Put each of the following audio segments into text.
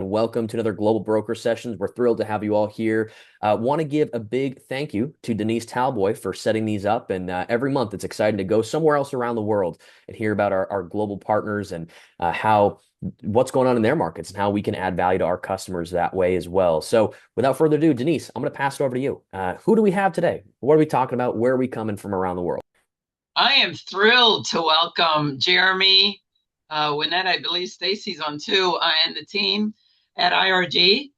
and welcome to another Global Broker Sessions. We're thrilled to have you all here. Want to give a big thank you to Denise Talboy for setting these up. And every month, it's exciting to go somewhere else around the world and hear about our global partners and what's going on in their markets and how we can add value to our customers that way as well. So without further ado, Denise, I'm going to pass it over to you. Who do we have today? What are we talking about? Where are we coming from around the world? I am thrilled to welcome Jeremy, Winnett, I believe Stacy's on too, and the team at IRG,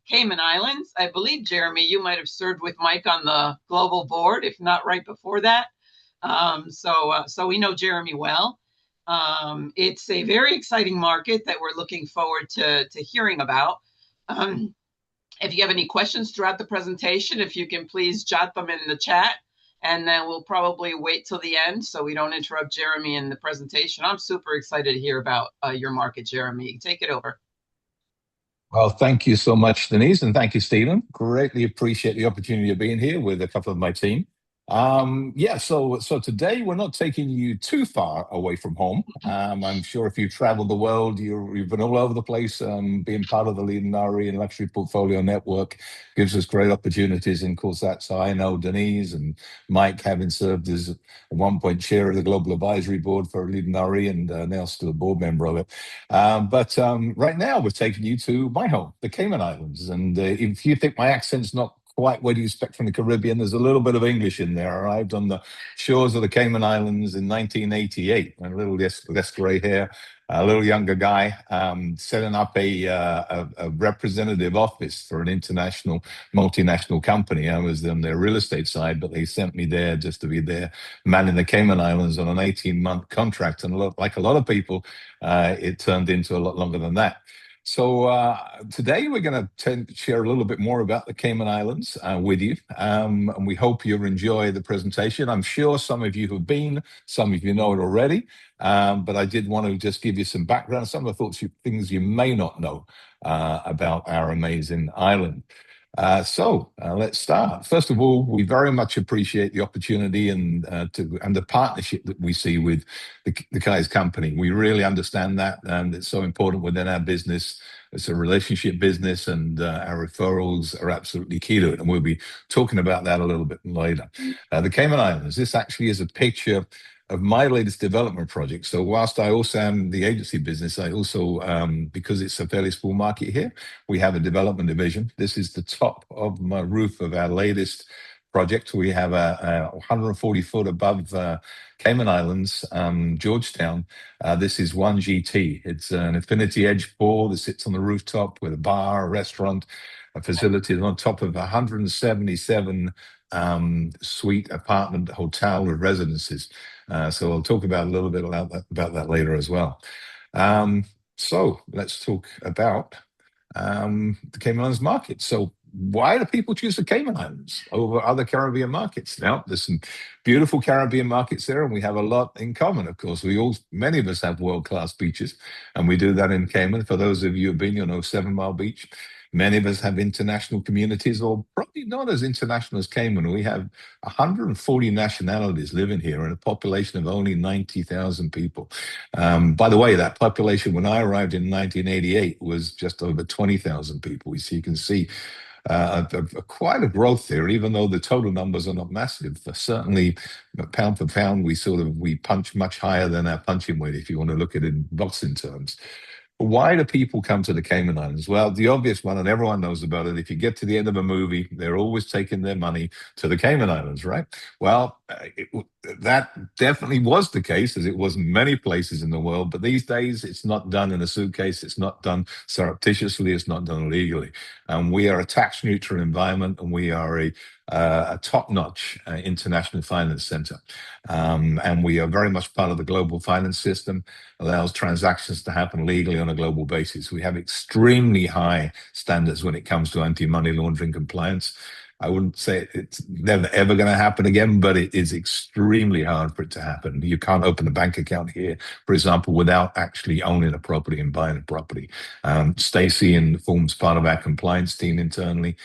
Cayman Islands. I believe, Jeremy, you might have served with Mike on the global board, if not right before that. So we know Jeremy well. It's a very exciting market that we're looking forward to hearing about. If you have any questions throughout the presentation, if you can please jot them in the chat. And then we'll probably wait till the end so we don't interrupt Jeremy in the presentation. I'm super excited to hear about your market, Jeremy. Take it over. Well, thank you so much, Denise, and thank you, Stephen. Greatly appreciate the opportunity of being here with a couple of my team. So today we're not taking you too far away from home. I'm sure if you've traveled the world, you've been all over the place. Being part of the leading RE and luxury portfolio network gives us great opportunities. And of course, that's how I know Denise and Mike, having served as at one point chair of the global advisory board for leading RE and now still a board member of it. But right now we're taking you to my home, the Cayman Islands. And if you think my accent's not quite what you expect from the Caribbean, there's a little bit of English in there. I arrived on the shores of the Cayman Islands in 1988, a little less gray hair, a little younger guy, setting up a representative office for an international, multinational company. I was on their real estate side, but they sent me there just to be there, manning the Cayman Islands on an 18-month contract. And like a lot of people, it turned into a lot longer than that. So today we're going to share a little bit more about the Cayman Islands with you, and we hope you'll enjoy the presentation. I'm sure some of you have been, some of you know it already, but I did want to just give you some background, some of the things you may not know about our amazing island. Let's start. First of all, we very much appreciate the opportunity and the partnership that we see with the Kai's company. We really understand that, and it's so important within our business. It's a relationship business, and our referrals are absolutely key to it. And we'll be talking about that a little bit later. The Cayman Islands. This actually is a picture of my latest development project. So whilst I also am the agency business, I also, because it's a fairly small market here, we have a development division. This is the top of my roof of our latest project. We have a 140 foot above Cayman Islands, Georgetown. This is 1GT. It's an infinity edge pool that sits on the rooftop with a bar, a restaurant, a facility on top of 177 suite apartment hotel with residences. So I'll talk about a little bit about that later as well. So let's talk about the Cayman Islands market. So why do people choose the Cayman Islands over other Caribbean markets? Now, there's some beautiful Caribbean markets there, and we have a lot in common, of course. Many of us have world-class beaches, and we do that in Cayman. For those of you who've been, you'll know 7 Mile Beach. Many of us have international communities, or probably not as international as Cayman. We have 140 nationalities living here and a population of only 90,000 people. By the way, that population when I arrived in 1988 was just over 20,000 people. So you can see quite a growth there, even though the total numbers are not massive. Certainly, pound for pound, we punch much higher than our punching weight, if you want to look at it in boxing terms. Why do people come to the Cayman Islands? Well, the obvious one, and everyone knows about it, if you get to the end of a movie, they're always taking their money to the Cayman Islands, right? Well, that definitely was the case, as it was in many places in the world. But these days, it's not done in a suitcase. It's not done surreptitiously. It's not done illegally. And we are a tax-neutral environment, and we are a top-notch international finance center. And we are very much part of the global finance system, allows transactions to happen legally on a global basis. We have extremely high standards when it comes to anti-money laundering compliance. I wouldn't say it's never ever going to happen again, but it is extremely hard for it to happen. You can't open a bank account here, for example, without actually owning a property and buying a property. Stacy forms part of our compliance team internally.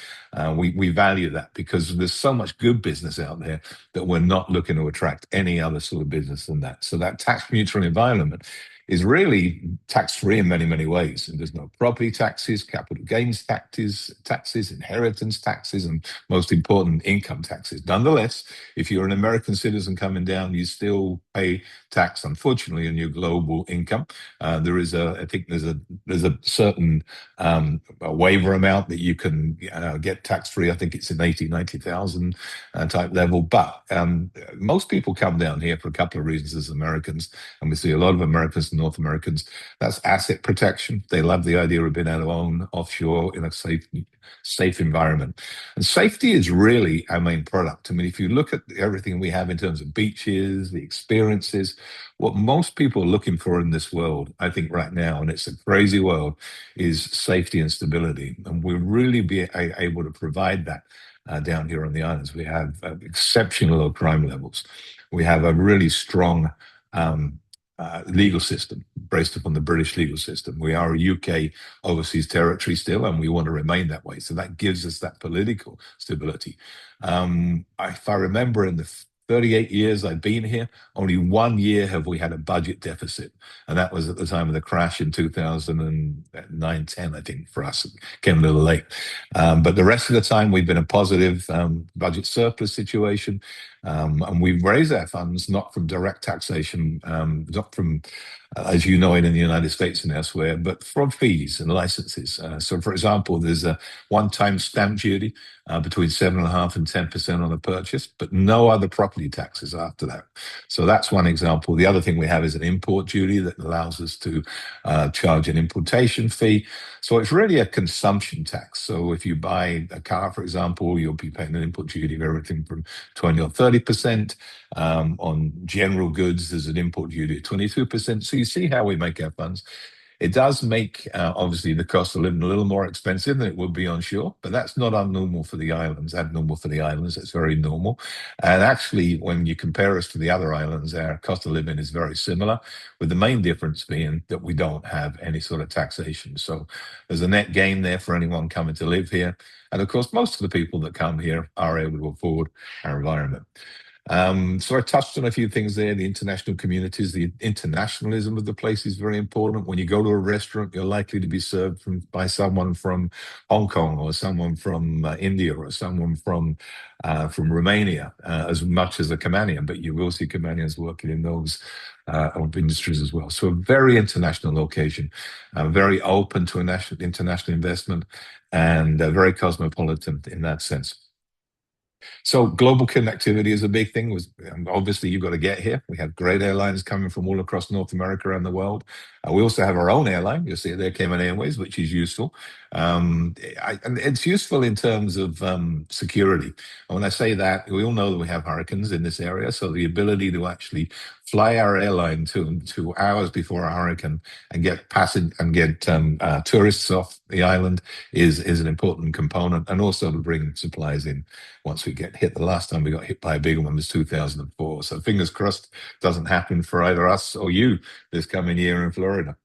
We value that because there's so much good business out there that we're not looking to attract any other sort of business than that. So that tax neutral environment is really tax-free in many, many ways. And there's no property taxes, capital gains taxes, inheritance taxes, and most important, income taxes. Nonetheless, if you're an American citizen coming down, you still pay tax, unfortunately, on your global income. I think there's a certain a waiver amount that you can get tax-free. I think it's an 80, 90,000 type level. But most people come down here for a couple of reasons as Americans, and we see a lot of Americans and North Americans. That's asset protection. They love the idea of being able to own offshore in a safe environment. And safety is really our main product. I mean, if you look at everything we have in terms of beaches, the experiences, what most people are looking for in this world, I think right now, and it's a crazy world, is safety and stability. And we'll really be able to provide that down here on the islands. We have exceptional low crime levels. We have a really strong um, legal system based upon the British legal system. We are a UK overseas territory still, and we want to remain that way. So that gives us that political stability. If I remember, in the 38 years I've been here, only 1 year have we had a budget deficit. And that was at the time of the crash in 2009, 10, I think, for us. It came a little late. But the rest of the time, we've been a positive budget surplus situation. And we've raised our funds not from direct taxation, not from, as you know, in the United States and elsewhere, but from fees and licenses. So, for example, there's a one-time stamp duty between 7.5% and 10% on a purchase, but no other property taxes after that. So that's one example. The other thing we have is an import duty that allows us to charge an importation fee. So it's really a consumption tax. So if you buy a car, for example, you'll be paying an import duty of everything from 20 or 30%. On general goods, there's an import duty of 22%. So you see how we make our funds. It does make, obviously, the cost of living a little more expensive than it would be on shore, but that's not abnormal for the islands. Abnormal for the islands, it's very normal. And actually, when you compare us to the other islands, our cost of living is very similar, with the main difference being that we don't have any sort of taxation. So there's a net gain there for anyone coming to live here. And of course, most of the people that come here are able to afford our environment. So I touched on a few things there. The international communities, the internationalism of the place is very important. When you go to a restaurant, you're likely to be served by someone from Hong Kong, or someone from India, or someone from Romania, as much as a Caymanian. But you will see Caymanians working in those industries as well. So a very international location, very open to international investment, and very cosmopolitan in that sense. So global connectivity is a big thing. Obviously, you've got to get here. We have great airlines coming from all across North America and the world. We also have our own airline. You'll see it there, Cayman Airways, which is useful. And it's useful in terms of security. And when I say that, we all know that we have hurricanes in this area. So the ability to actually fly our airline to 2 hours before a hurricane and get tourists off the island is an important component, and also to bring supplies in once we get hit. The last time we got hit by a big one was 2004. So fingers crossed doesn't happen for either us or you this coming year in Florida.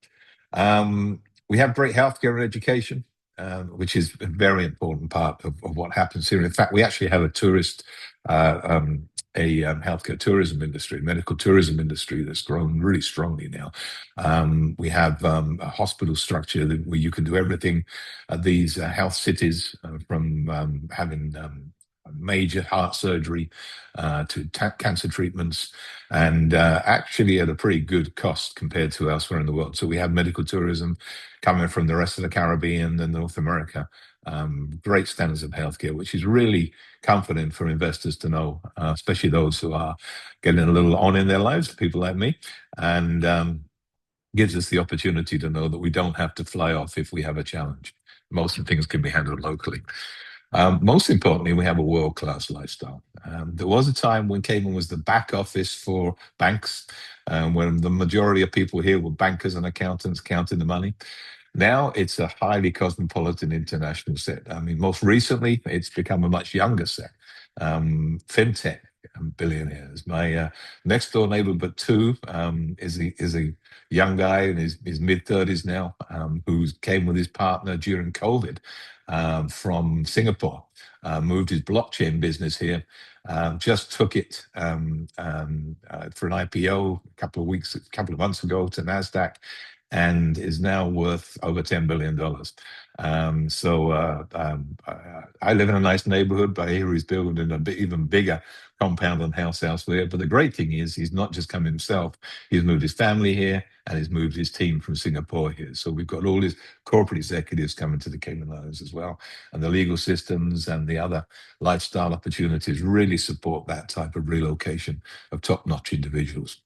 We have great healthcare and education, which is a very important part of what happens here. In fact, we actually have a healthcare tourism industry, medical tourism industry that's grown really strongly now. We have a hospital structure where you can do everything at these health cities, from having major heart surgery to cancer treatments, and actually at a pretty good cost compared to elsewhere in the world. So we have medical tourism coming from the rest of the Caribbean and North America. Great standards of healthcare, which is really comforting for investors to know, especially those who are getting a little on in their lives, people like me, and gives us the opportunity to know that we don't have to fly off if we have a challenge. Most of the things can be handled locally. Most importantly, we have a world-class lifestyle. There was a time when Cayman was the back office for banks, when the majority of people here were bankers and accountants counting the money. Now it's a highly cosmopolitan international set. I mean, most recently, it's become a much younger set. Fintech billionaires. My next door neighbor, but two, is a young guy in his mid-30s now, who came with his partner during COVID from Singapore, moved his blockchain business here, Just took it for an IPO a couple of months ago to NASDAQ, and is now worth over $10 billion. I live in a nice neighborhood, but I hear he's building a bit even bigger compound and house there. But the great thing is he's not just come himself, he's moved his family here and he's moved his team from Singapore here. So we've got all his corporate executives coming to the Cayman Islands as well. And the legal systems and the other lifestyle opportunities really support that type of relocation of top-notch individuals.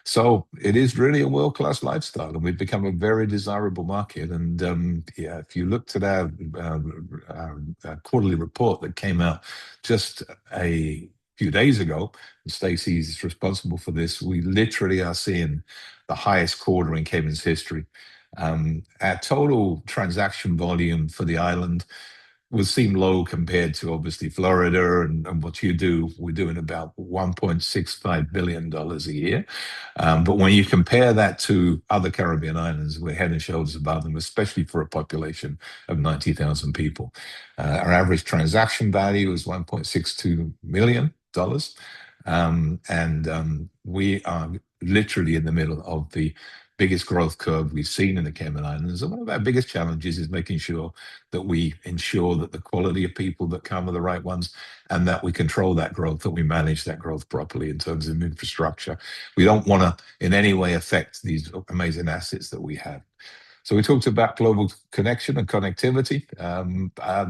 So it is really a world-class lifestyle, and we've become a very desirable market. And yeah, if you looked at our quarterly report that came out just a few days ago, Stacey's responsible for this. We literally are seeing the highest quarter in Cayman's history. Our total transaction volume for the island would seem low compared to obviously Florida and what you do. We're doing about $1.65 billion a year. But when you compare that to other Caribbean islands, we're head and shoulders above them, especially for a population of 90,000 people. Our average transaction value is $1.62 million. We are literally in the middle of the biggest growth curve we've seen in the Cayman Islands. And one of our biggest challenges is making sure that we ensure that the quality of people that come are the right ones, and that we control that growth, that we manage that growth properly in terms of infrastructure. We don't want to in any way affect these amazing assets that we have. So we talked about global connection and connectivity.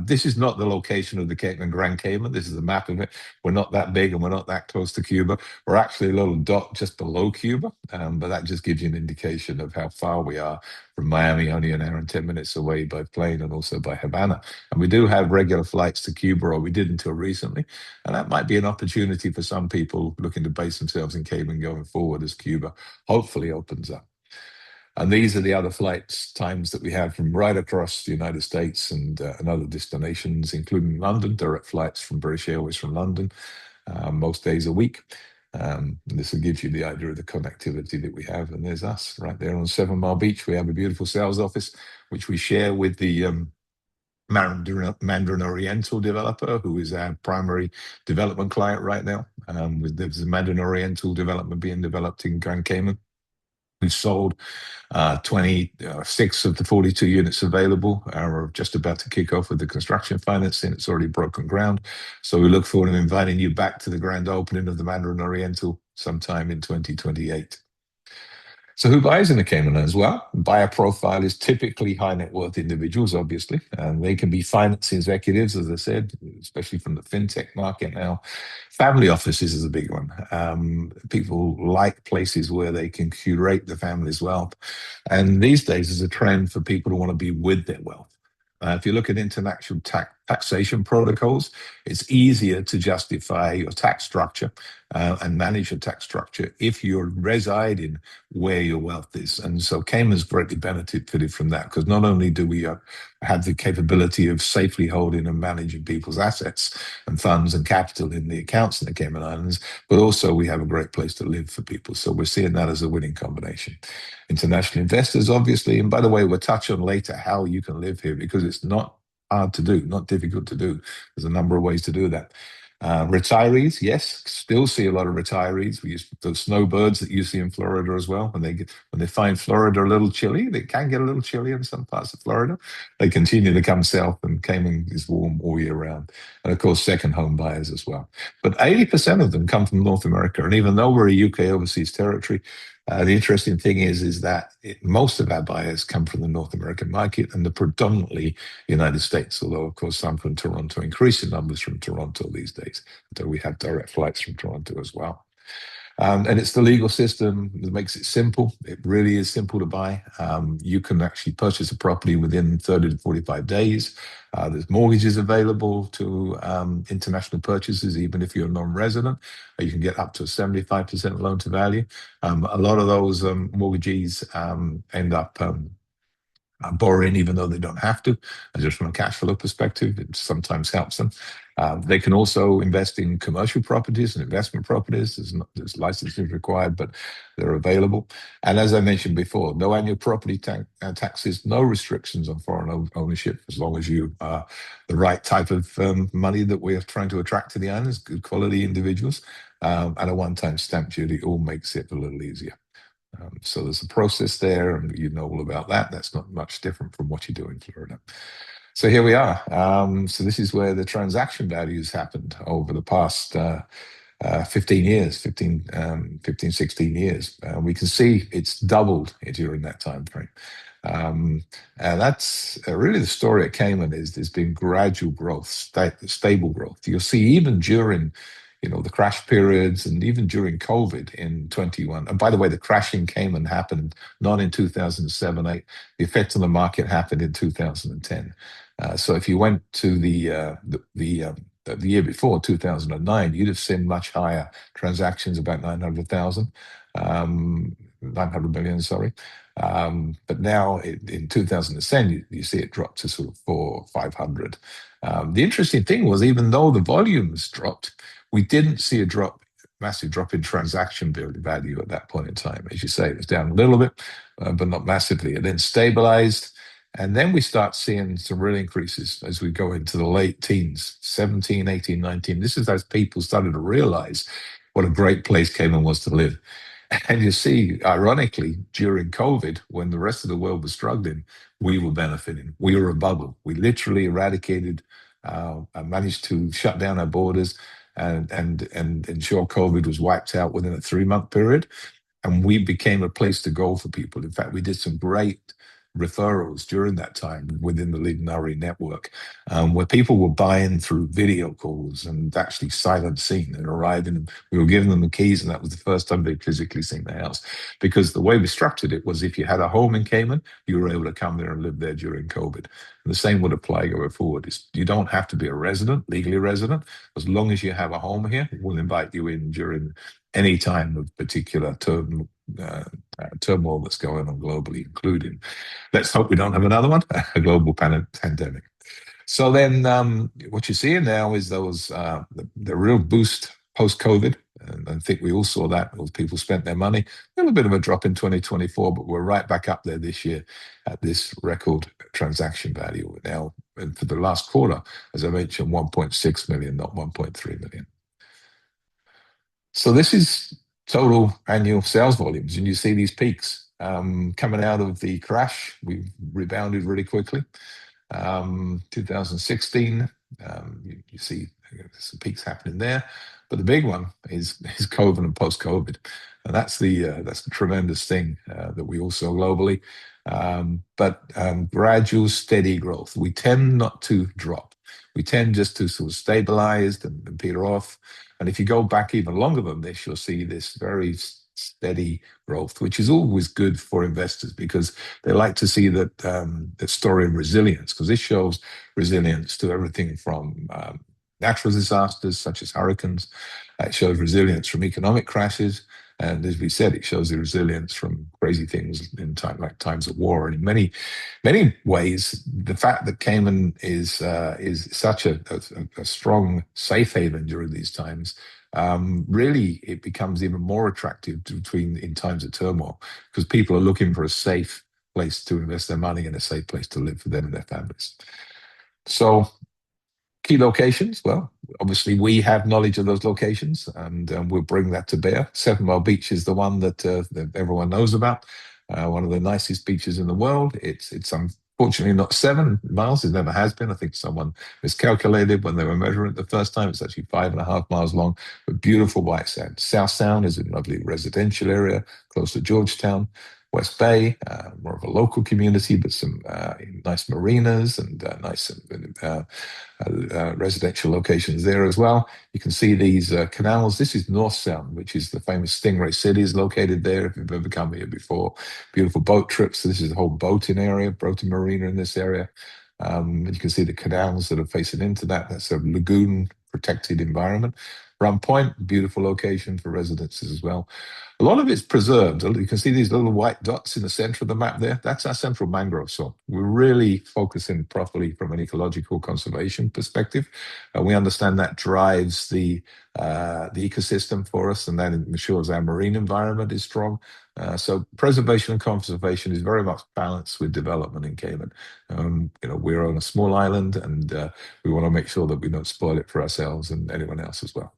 This is not the location of the Cayman, Grand Cayman. This is a map of it. We're not that big and we're not that close to Cuba. We're actually a little dot just below Cuba, but that just gives you an indication of how far we are from Miami, only an hour and 10 minutes away by plane, and also by Havana. And we do have regular flights to Cuba, or we did until recently. And that might be an opportunity for some people looking to base themselves in Cayman going forward as Cuba hopefully opens up. And these are the other flights times that we have from right across the United States and other destinations, including London, direct flights from British Airways from London, most days a week. This will give you the idea of the connectivity that we have. And there's us right there on 7 Mile Beach. We have a beautiful sales office, which we share with the Mandarin Oriental developer, who is our primary development client right now. There's a Mandarin Oriental development being developed in Grand Cayman. We've sold 26 of the 42 units available. We're just about to kick off with the construction financing. It's already broken ground. So we look forward to inviting you back to the grand opening of the Mandarin Oriental sometime in 2028. So who buys in the Cayman Islands? Well, buyer profile is typically high net worth individuals, obviously, and they can be finance executives, as I said, especially from the fintech market now. Family offices is a big one. People like places where they can curate the family's wealth. And these days, there's a trend for people to want to be with their wealth. If you look at international taxation protocols, it's easier to justify your tax structure and manage your tax structure if you're residing where your wealth is. And so Cayman's greatly benefited from that, because not only do we have the capability of safely holding and managing people's assets and funds and capital in the accounts in the Cayman Islands, but also we have a great place to live for people. So we're seeing that as a winning combination. International investors, obviously, and by the way, we'll touch on later how you can live here, because it's not hard to do, not difficult to do. There's a number of ways to do that. Retirees, yes, still see a lot of retirees. We use those snowbirds that you see in Florida as well. When they find Florida a little chilly, they can get a little chilly in some parts of Florida. They continue to come south, and Cayman is warm all year round. And of course, second home buyers as well. But 80% of them come from North America. And even though we're a UK overseas territory, the interesting thing is that most of our buyers come from the North American market, and the predominantly United States, although of course some from Toronto, increasing numbers from Toronto these days. So we have direct flights from Toronto as well. And it's the legal system that makes it simple. It really is simple to buy. You can actually purchase a property within 30 to 45 days. There's mortgages available to international purchases, even if you're a non-resident. You can get up to a 75% loan to value. A lot of those mortgagees end up borrowing even though they don't have to. And just from a cash flow perspective, it sometimes helps them. They can also invest in commercial properties and investment properties. There's licensing required, but they're available. And as I mentioned before, no annual property taxes, no restrictions on foreign ownership, as long as you are the right type of money that we are trying to attract to the islands, good quality individuals, and a one-time stamp duty all makes it a little easier. So there's a process there, and you know all about that. That's not much different from what you do in Florida. So here we are. So this is where the transaction values happened over the past 15 years, 16 years. We can see it's doubled during that time frame. And that's really the story at Cayman is there's been gradual growth, stable growth. You'll see even during the crash periods and even during COVID in 21. And by the way, the crash in Cayman happened not in 2007, 8. The effect on the market happened in 2010. So if you went to the year before, 2009, you'd have seen much higher transactions, about 900 million, sorry. But now in 2010, you see it drop to sort of 500. The interesting thing was, even though the volumes dropped, we didn't see a massive drop in transaction value at that point in time. As you say, it was down a little bit, but not massively. It then stabilized. And then we start seeing some real increases as we go into the late teens, 17, 18, 19. This is as people started to realize what a great place Cayman was to live. And you see, ironically, during COVID, when the rest of the world was struggling, we were benefiting. We were a bubble. We literally eradicated, managed to shut down our borders and ensure COVID was wiped out within a 3-month period. And we became a place to go for people. In fact, we did some great referrals during that time within the Lead network, where people were buying through video calls and actually sight unseen and arriving. We were giving them the keys, and that was the first time they'd physically seen the house. Because the way we structured it was if you had a home in Cayman, you were able to come there and live there during COVID. And the same would apply going forward. You don't have to be a resident, legally resident. As long as you have a home here, we'll invite you in during any time of particular turmoil that's going on globally, including, let's hope we don't have another one, a global pandemic. So then what you're seeing now is the real boost post-COVID. And I think we all saw that as people spent their money. A little bit of a drop in 2024, but we're right back up there this year at this record transaction value. Now, and for the last quarter, as I mentioned, 1.6 million, not 1.3 million. So this is total annual sales volumes, and you see these peaks coming out of the crash. We've rebounded really quickly. 2016, you see some peaks happening there, but the big one is COVID and post-COVID, and that's the tremendous thing that we all saw globally. But gradual, steady growth. We tend not to drop. We tend just to sort of stabilize and peter off. And if you go back even longer than this, you'll see this very steady growth, which is always good for investors because they like to see that story of resilience, because this shows resilience to everything from natural disasters such as hurricanes. It shows resilience from economic crashes. And as we said, it shows the resilience from crazy things in times of war. And in many, many ways, the fact that Cayman is such a strong safe haven during these times, really it becomes even more attractive in times of turmoil, because people are looking for a safe place to invest their money and a safe place to live for them and their families. So key locations, well, obviously we have knowledge of those locations, and we'll bring that to bear. 7 Mile Beach is the one that everyone knows about, one of the nicest beaches in the world. It's unfortunately not 7 miles. It never has been. I think someone miscalculated when they were measuring it the first time. It's actually 5.5 miles long, but beautiful white sand. South Sound is a lovely residential area close to Georgetown. West Bay, more of a local community, but some nice marinas and nice residential locations there as well. You can see these canals. This is North Sound, which is the famous Stingray City, is located there. If you've ever come here before, beautiful boat trips. So this is the whole boating marina in this area. And you can see the canals that are facing into that. That's a lagoon protected environment. Rum Point, beautiful location for residences as well. A lot of it's preserved. You can see these little white dots in the center of the map there. That's our central mangrove zone. We're really focusing properly from an ecological conservation perspective. We understand that drives the ecosystem for us, and that ensures our marine environment is strong. So preservation and conservation is very much balanced with development in Cayman. We're on a small island, and we want to make sure that we don't spoil it for ourselves and anyone else as well.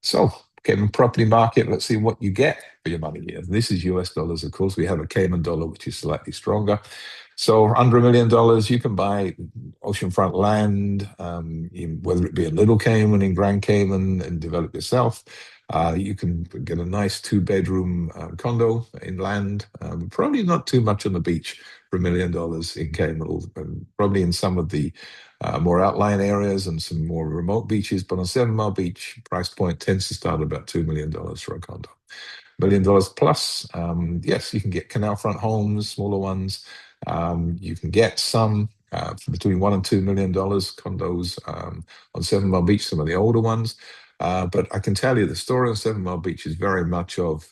So, Cayman property market, let's see what you get for your money here. This is US dollars, of course. We have a Cayman dollar, which is slightly stronger. So, under $1 million, you can buy oceanfront land, whether it be in Little Cayman, in Grand Cayman, and develop yourself. You can get a nice two-bedroom condo in land, probably not too much on the beach for $1 million in Cayman, probably in some of the more outlying areas and some more remote beaches. But on 7 Mile Beach, price point tends to start at about $2 million for a condo. $1 million plus, yes, you can get canal front homes, smaller ones. You can get some for between $1 and $2 million condos on 7 Mile Beach, some of the older ones. But I can tell you the story on 7 Mile Beach is very much of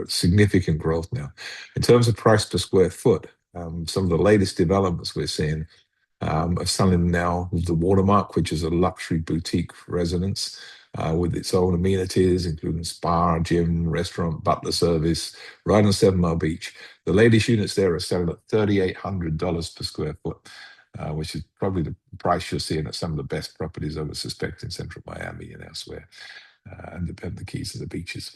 significant growth now. In terms of price per square foot, some of the latest developments we're seeing are selling now the Watermark, which is a luxury boutique residence with its own amenities, including spa, gym, restaurant, butler service, right on 7 Mile Beach. The latest units there are selling at $3,800 per square foot, which is probably the price you're seeing at some of the best properties I would suspect in central Miami and elsewhere. And the keys to the beaches.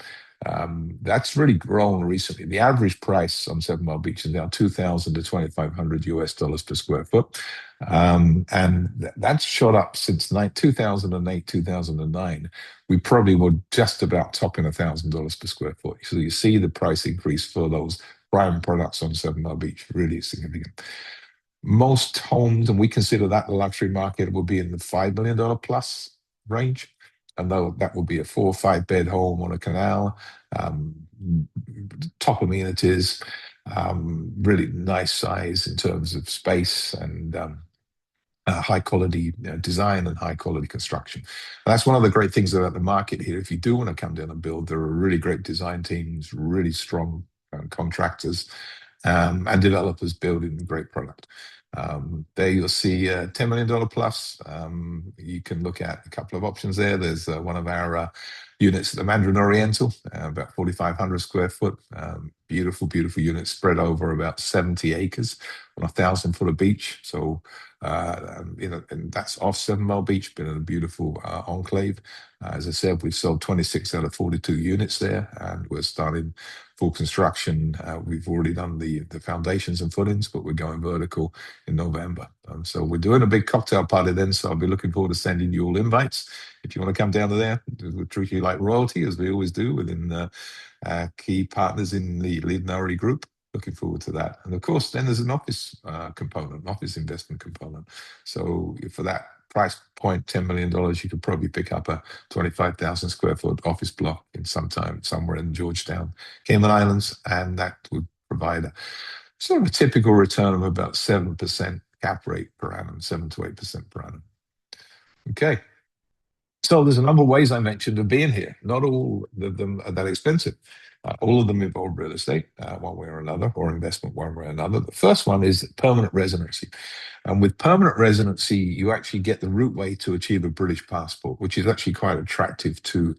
That's really grown recently. The average price on 7 Mile Beach is now $2,000 to $2,500 US dollars per square foot. And that's shot up since 2008, 2009. We probably were just about topping $1,000 per square foot. So you see the price increase for those prime products on 7 Mile Beach, really significant. Most homes, and we consider that the luxury market, will be in the $5 million plus range. And though that will be a 4 or 5 bed home on a canal, top amenities, really nice size in terms of space and high quality design and high quality construction. And that's one of the great things about the market here. If you do want to come down and build, there are really great design teams, really strong contractors and developers building a great product. There you'll see $10 million plus. You can look at a couple of options there. There's one of our units at the Mandarin Oriental, about 4,500 square foot. Beautiful, beautiful unit spread over about 70 acres on 1,000 foot of beach. So, and that's off 7 Mile Beach, been in a beautiful enclave. As I said, we've sold 26 out of 42 units there, and we're starting full construction. We've already done the foundations and footings, but we're going vertical in November. So we're doing a big cocktail party then, so I'll be looking forward to sending you all invites. If you want to come down to there, we'll treat you like royalty, as we always do within key partners in the Lead Minority Group. Looking forward to that. And of course, then there's an office component, an office investment component. So for that price point, $10 million, you could probably pick up a 25,000 square foot office block in sometime somewhere in Georgetown, Cayman Islands, and that would provide a sort of a typical return of about 7% cap rate per annum, 7 to 8% per annum. Okay. So there's a number of ways I mentioned of being here. Not all of them are that expensive. All of them involve real estate, one way or another, or investment one way or another. The first one is permanent residency. And with permanent residency, you actually get the route way to achieve a British passport, which is actually quite attractive to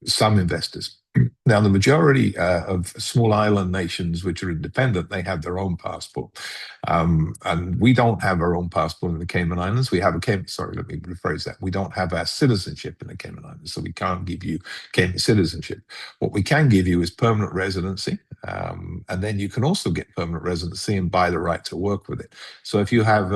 some investors. Now, the majority of small island nations which are independent, they have their own passport. And we don't have our own passport in the Cayman Islands. We have sorry, let me rephrase that. We don't have our citizenship in the Cayman Islands, so we can't give you Cayman citizenship. What we can give you is permanent residency. And then you can also get permanent residency and buy the right to work with it. So if you have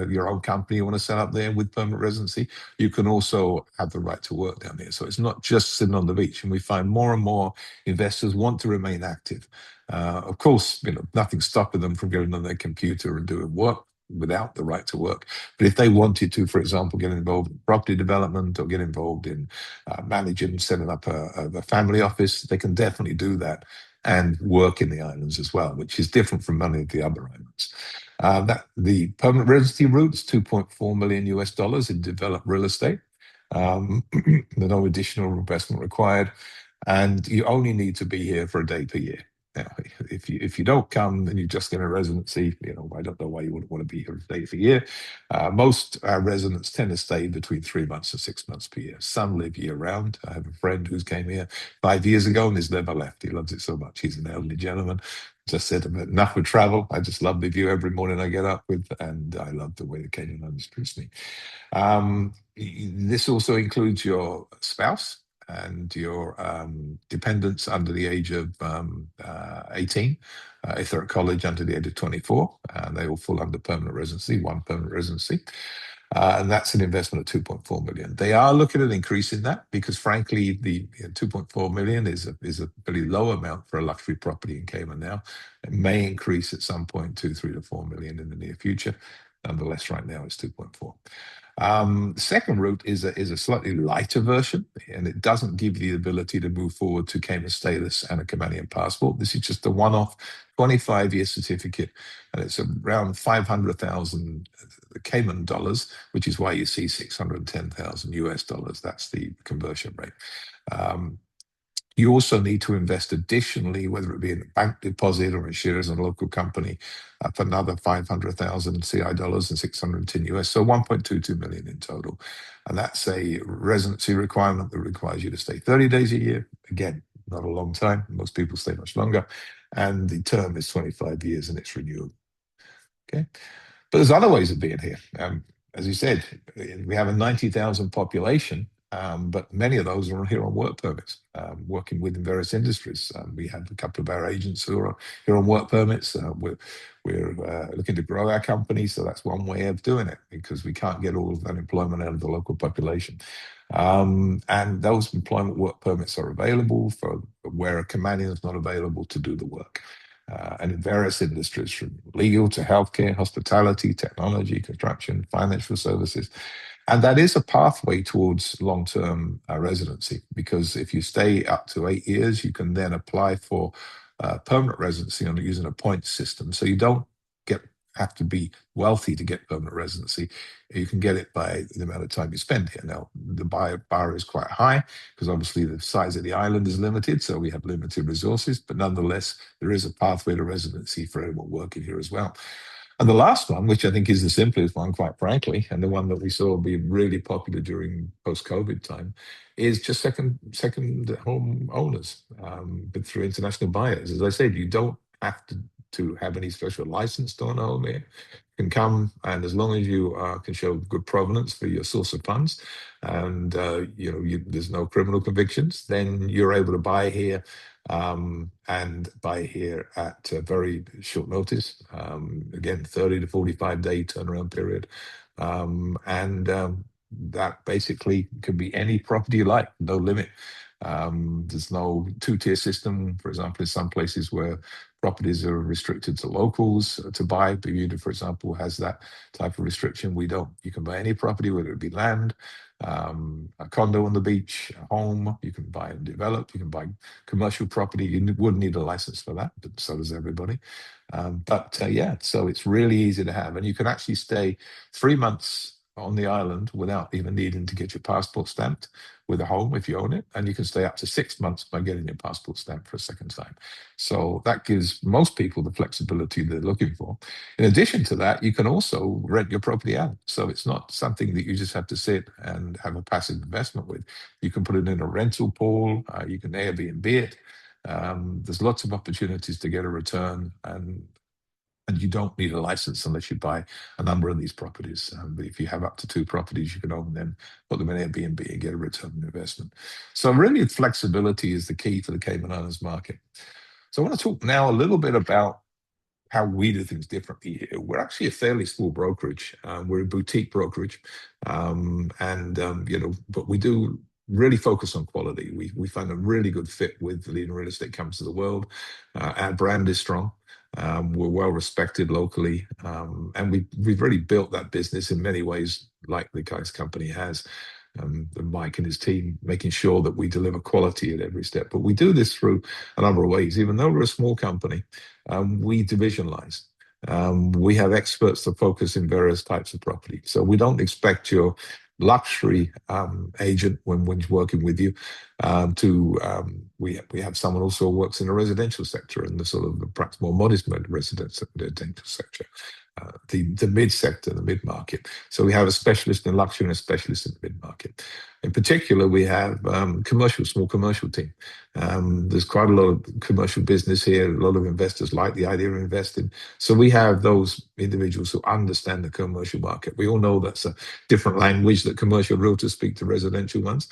your own company you want to set up there with permanent residency, you can also have the right to work down there. So it's not just sitting on the beach. And we find more and more investors want to remain active. Of course, nothing's stopping them from getting on their computer and doing work without the right to work. But if they wanted to, for example, get involved in property development or get involved in managing, setting up a family office, they can definitely do that and work in the islands as well, which is different from many of the other islands. The permanent residency route is 2.4 million US dollars in developed real estate. No additional investment required, and you only need to be here for a day per year. Now, if you don't come and you just get a residency, I don't know why you wouldn't want to be here a day per year. Most residents tend to stay between 3 months and 6 months per year. Some live year round. I have a friend who's came here 5 years ago and has never left. He loves it so much. He's an elderly gentleman. Just said, enough with travel. I just love the view every morning I get up with, and I love the way the Cayman Islands treats me. This also includes your spouse and your dependents under the age of 18. If they're at college, under the age of 24, they all fall under permanent residency, one permanent residency. And that's an investment of 2.4 million. They are looking at increasing that because, frankly, the 2.4 million is a very low amount for a luxury property in Cayman now. It may increase at some point to 3 to 4 million in the near future. Nonetheless, right now it's 2.4. Second route is a slightly lighter version, and it doesn't give you the ability to move forward to Cayman status and a Caymanian passport. This is just a one-off 25-year certificate, and it's around 500,000 Cayman dollars, which is why you see 610,000 US dollars. That's the conversion rate. You also need to invest additionally, whether it be in a bank deposit or in shares in a local company, for another 500,000 CI dollars and 610 US, so 1.22 million in total. And that's a residency requirement that requires you to stay 30 days a year. Again, not a long time. Most people stay much longer. And the term is 25 years and it's renewable. Okay. But there's other ways of being here. As you said, we have a 90,000 population, but many of those are here on work permits, working within various industries. We have a couple of our agents who are here on work permits. We're looking to grow our company, so that's one way of doing it because we can't get all of that employment out of the local population. And those employment work permits are available for where a Caymanian is not available to do the work. And in various industries, from legal to healthcare, hospitality, technology, construction, financial services. And that is a pathway towards long-term residency, because if you stay up to 8 years, you can then apply for permanent residency on using a point system. So you don't have to be wealthy to get permanent residency. You can get it by the amount of time you spend here. Now, the bar is quite high because obviously the size of the island is limited, so we have limited resources, but nonetheless, there is a pathway to residency for anyone working here as well. And the last one, which I think is the simplest one, quite frankly, and the one that we saw be really popular during post-COVID time, is just second home owners, but through international buyers. As I said, you don't have to have any special license to own a home here. You can come, and as long as you can show good provenance for your source of funds, and there's no criminal convictions, then you're able to buy here, and buy here at a very short notice. Again, 30 to 45-day turnaround period. That basically could be any property you like, no limit. There's no two-tier system, for example, in some places where properties are restricted to locals to buy. Bermuda, for example, has that type of restriction. We don't. You can buy any property, whether it be land, a condo on the beach, a home. You can buy and develop. You can buy commercial property. You wouldn't need a license for that, but so does everybody. Yeah, so it's really easy to have. And you can actually stay 3 months on the island without even needing to get your passport stamped with a home if you own it. And you can stay up to 6 months by getting your passport stamped for a second time. So that gives most people the flexibility they're looking for. In addition to that, you can also rent your property out. So it's not something that you just have to sit and have a passive investment with. You can put it in a rental pool. You can Airbnb it. There's lots of opportunities to get a return, and you don't need a license unless you buy a number of these properties. But if you have up to 2 properties, you can own them, put them in Airbnb and get a return on investment. So really, flexibility is the key for the Cayman Islands market. So I want to talk now a little bit about how we do things differently here. We're actually a fairly small brokerage. We're a boutique brokerage, but we do really focus on quality. We find a really good fit with the leading real estate companies of the world. Our brand is strong. We're well respected locally, and we've really built that business in many ways, like the Kai's company has. Mike and his team making sure that we deliver quality at every step. But we do this through a number of ways. Even though we're a small company, we divisionalize. We have experts to focus in various types of property. So we don't expect your luxury agent when working with you. We have someone also who works in the residential sector and the sort of the perhaps more modest residential sector. The mid sector, the mid market. So we have a specialist in luxury and a specialist in the mid market. In particular, we have small commercial team. There's quite a lot of commercial business here. A lot of investors like the idea of investing. So we have those individuals who understand the commercial market. We all know that's a different language that commercial realtors speak to residential ones.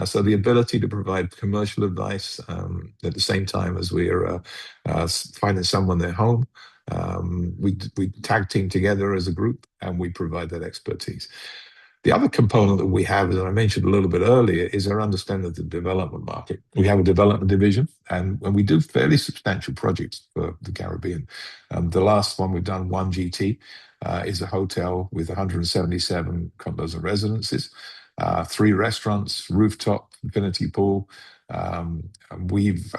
So the ability to provide commercial advice at the same time as we're finding someone their home. We tag team together as a group and we provide that expertise. The other component that we have, as I mentioned a little bit earlier, is our understanding of the development market. We have a development division, and we do fairly substantial projects for the Caribbean. The last one we've done, 1GT, is a hotel with 177 condos and residences, 3 restaurants, rooftop, infinity pool. We've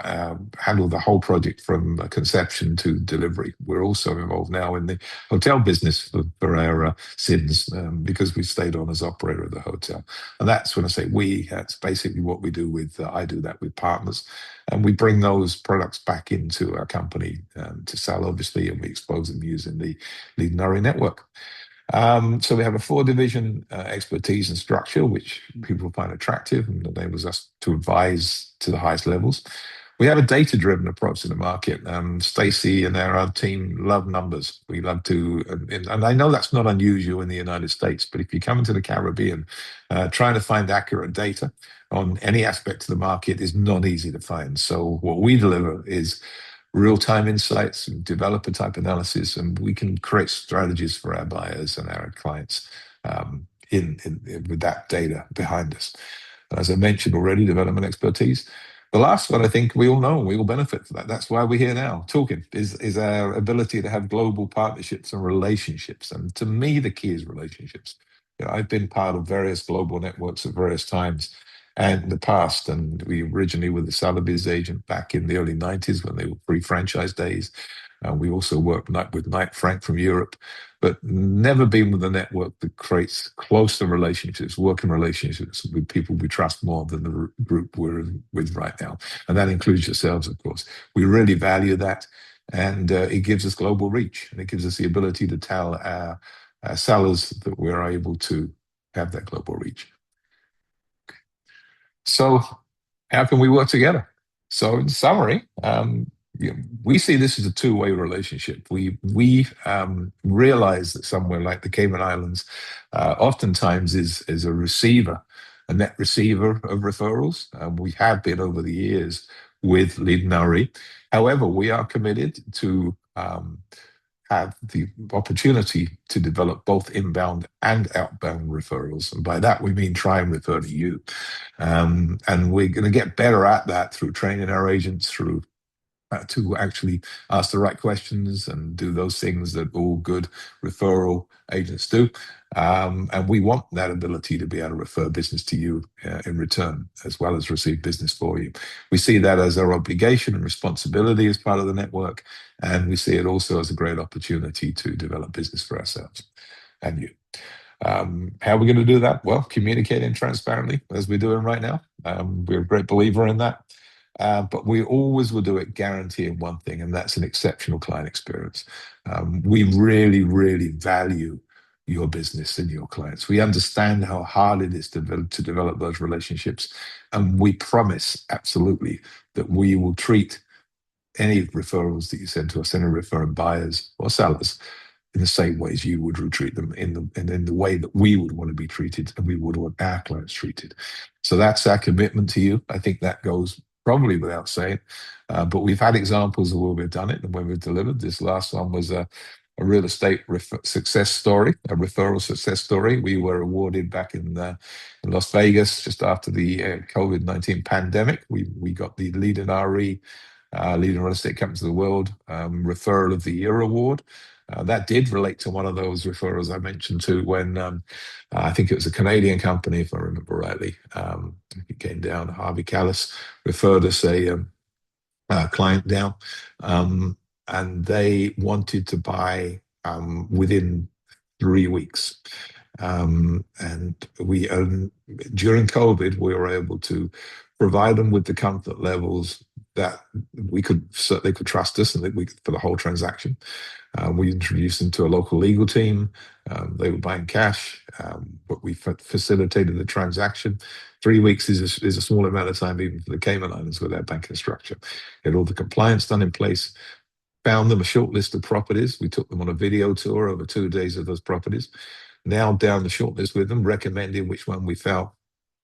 handled the whole project from conception to delivery. We're also involved now in the hotel business for our sins because we stayed on as operator of the hotel. And that's when I say we, that's basically what we do with, I do that with partners. And we bring those products back into our company to sell, obviously, and we expose them using the Lead Nari network. So we have a 4-division expertise and structure, which people find attractive and enables us to advise to the highest levels. We have a data-driven approach to the market. Stacey and our team love numbers. We love to, and I know that's not unusual in the United States, but if you come into the Caribbean, trying to find accurate data on any aspect of the market is not easy to find. So what we deliver is real-time insights and developer type analysis, and we can create strategies for our buyers and our clients with that data behind us. As I mentioned already, development expertise. The last one, I think we all know, we all benefit from that. That's why we're here now talking, is our ability to have global partnerships and relationships. And to me, the key is relationships. I've been part of various global networks at various times and in the past. And we originally were the Sotheby's agent back in the early 90s when they were pre-franchise days. We also worked with Knight Frank from Europe, but never been with a network that creates closer relationships, working relationships with people we trust more than the group we're with right now. And that includes yourselves, of course. We really value that. And it gives us global reach, and it gives us the ability to tell our sellers that we're able to have that global reach. So how can we work together? So in summary, we see this as a two-way relationship. We realize that somewhere like the Cayman Islands oftentimes is a receiver, a net receiver of referrals. We have been over the years with Lead Nari. However, we are committed to have the opportunity to develop both inbound and outbound referrals. And by that, we mean try and refer to you. And we're going to get better at that through training our agents, through to actually ask the right questions and do those things that all good referral agents do. And we want that ability to be able to refer business to you in return, as well as receive business for you. We see that as our obligation and responsibility as part of the network. And we see it also as a great opportunity to develop business for ourselves and you. How are we going to do that? Well, communicating transparently, as we're doing right now. We're a great believer in that. But we always will do it guaranteeing one thing, and that's an exceptional client experience. We really, really value your business and your clients. We understand how hard it is to develop those relationships, and we promise absolutely that we will treat any referrals that you send to us, any referring buyers or sellers, in the same ways you would treat them in the way that we would want to be treated and we would want our clients treated. So that's our commitment to you. I think that goes probably without saying, but we've had examples of where we've done it and when we've delivered. This last one was a real estate success story, a referral success story. We were awarded back in Las Vegas just after the COVID-19 pandemic. We got the Leading RE, Leading Real Estate Companies of the World Referral of the Year award. That did relate to one of those referrals I mentioned to when I think it was a Canadian company, if I remember rightly. It came down. Harvey Callis referred us a client down, and they wanted to buy within 3 weeks. And during COVID, we were able to provide them with the comfort levels that we could, so they could trust us and that we could, for the whole transaction. We introduced them to a local legal team. They were buying cash, but we facilitated the transaction. 3 weeks is a small amount of time, even for the Cayman Islands with their banking structure. Get all the compliance done in place. Found them a short list of properties. We took them on a video tour over 2 days of those properties. Now down the short list with them, recommending which one we felt,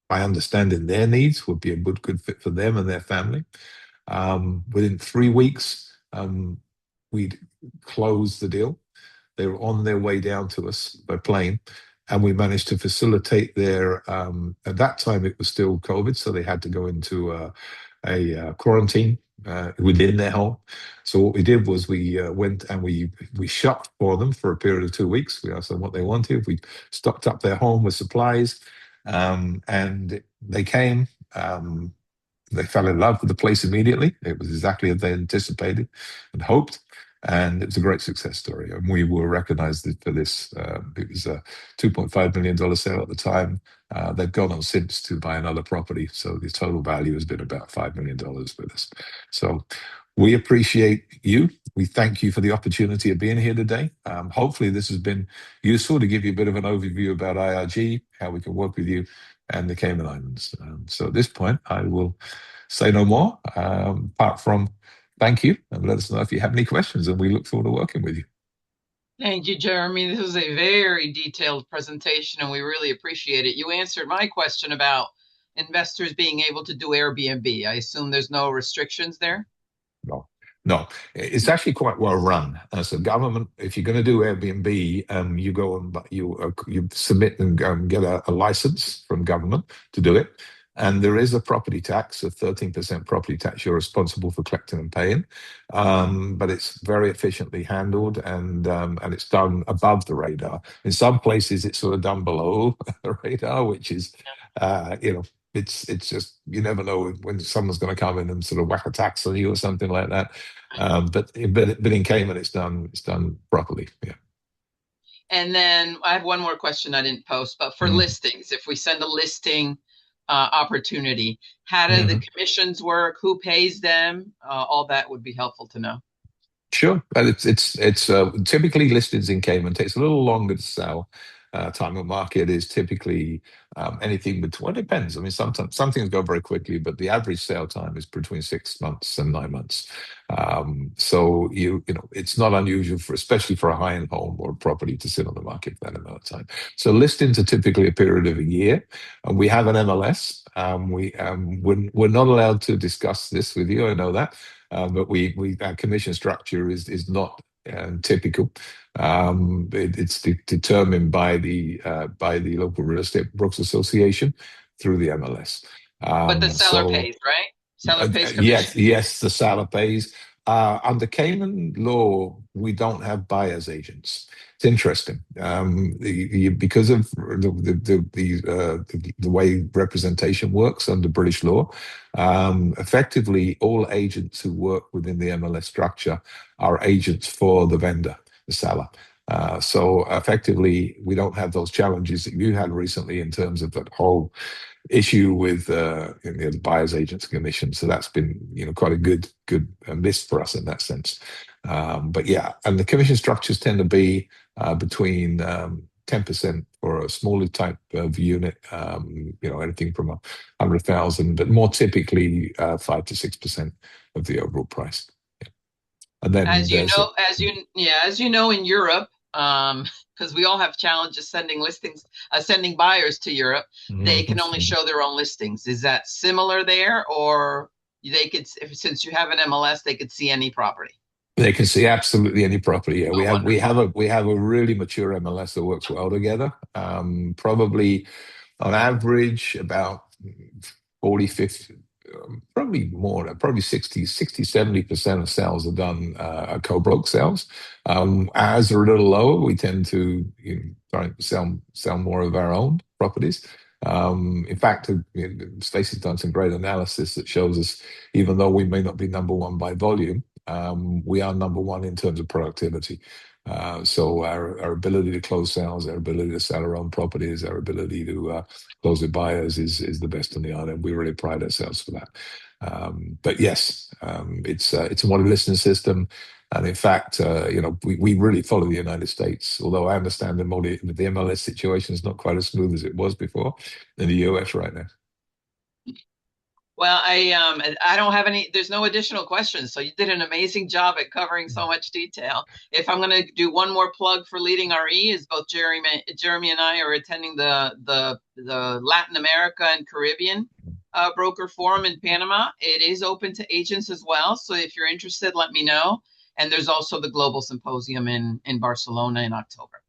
by understanding their needs, would be a good fit for them and their family. Within 3 weeks, we'd closed the deal. They were on their way down to us by plane, and we managed to facilitate their. At that time, it was still COVID, so they had to go into a quarantine within their home. So what we did was we went and we shopped for them for a period of 2 weeks. We asked them what they wanted. We stocked up their home with supplies, and they came. They fell in love with the place immediately. It was exactly as they anticipated and hoped. And it was a great success story. And we were recognized for this. It was a $2.5 million sale at the time. They've gone on since to buy another property. So the total value has been about $5 million with us. So we appreciate you. We thank you for the opportunity of being here today. Hopefully this has been useful to give you a bit of an overview about IRG, how we can work with you and the Cayman Islands. So at this point, I will say no more, apart from thank you, and let us know if you have any questions, and we look forward to working with you. Thank you, Jeremy. This was a very detailed presentation, and we really appreciate it. You answered my question about investors being able to do Airbnb. I assume there's no restrictions there? No, no, it's actually quite well run. So government, if you're going to do Airbnb, you go and you submit and get a license from government to do it. And there is a property tax, a 13% property tax you're responsible for collecting and paying. But it's very efficiently handled, and it's done above the radar. In some places, it's sort of done below the radar, which is, it's just, you never know when someone's going to come in and sort of whack a tax on you or something like that. But in Cayman, it's done properly. Yeah. And then I have one more question I didn't post, but for listings, if we send a listing opportunity, how do the commissions work? Who pays them? All that would be helpful to know. Sure, but it's typically listings in Cayman takes a little longer to sell. Time of market is typically anything between. Well, it depends. I mean, sometimes some things go very quickly, but the average sale time is between 6 months and 9 months. So it's not unusual especially for a high-end home or property to sit on the market for that amount of time. So listings are typically a period of a year. We have an MLS. We're not allowed to discuss this with you. I know that. But our commission structure is not typical. It's determined by the local real estate brokers association through the MLS. But the seller pays, right? Seller pays commission. Yes, the seller pays. Under Cayman law, we don't have buyers agents. It's interesting because of the way representation works under British law. Effectively, all agents who work within the MLS structure are agents for the vendor, the seller. So effectively, we don't have those challenges that you had recently in terms of that whole issue with the buyer's agents commission. So that's been quite a good miss for us in that sense. But yeah, and the commission structures tend to be between 10% for a smaller type of unit, anything from 100,000, but more typically 5 to 6% of the overall price. Yeah. And then as you know, in Europe, because we all have challenges sending buyers to Europe, they can only show their own listings. Is that similar there, or they could, since you have an MLS, they could see any property? They can see absolutely any property. Yeah, we have a really mature MLS that works well together. Probably on average about 40, 50, probably more, probably 60, 70% of sales are done co-broke sales. As are a little lower, we tend to try to sell more of our own properties. In fact, Stacey's done some great analysis that shows us, even though we may not be number one by volume, we are number one in terms of productivity. So our ability to close sales, our ability to sell our own properties, our ability to close with buyers is the best on the island. We really pride ourselves for that. But yes, it's a one listening system. And in fact, we really follow the United States. Although I understand the MLS situation is not quite as smooth as it was before in the US right now. Well, I don't have any, there's no additional questions. So you did an amazing job at covering so much detail. If I'm going to do one more plug for Leading RE, is both Jeremy and I are attending the Latin America and Caribbean broker forum in Panama. It is open to agents as well. So if you're interested, let me know. And there's also the Global Symposium in Barcelona in October.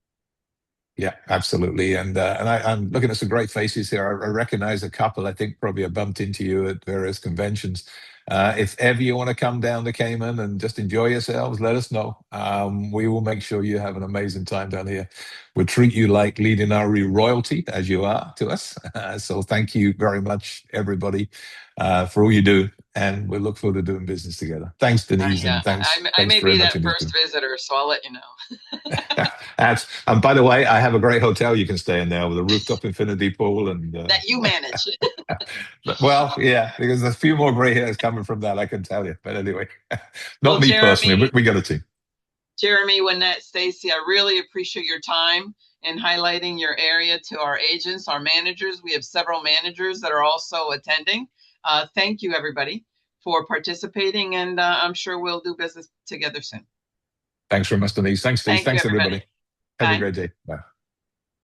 Yeah, absolutely. And I'm looking at some great faces here. I recognize a couple. I think probably I bumped into you at various conventions. If ever you want to come down to Cayman and just enjoy yourselves, let us know. We will make sure you have an amazing time down here. We'll treat you like Leading RE royalty, as you are to us. So thank you very much, everybody, for all you do. And we look forward to doing business together. Thanks, Denise, and I thanks may very be much that indeed. first visitor, so I'll let you know. And by the way, I have a great hotel you can stay in there with a rooftop infinity pool and That you manage. well, yeah, because there's a few more gray hairs coming from that, I can tell you. But anyway, Well, not me personally. We got a team. Jeremy, Wynette, Stacy, I really appreciate your time and highlighting your area to our agents, our managers. We have several managers that are also attending. Thank you, everybody, for participating, and I'm sure we'll do business together soon. Thanks very much, Denise. Thanks, Steve. Thank you, Thanks, everybody. everybody. Have a Bye. great day. Bye.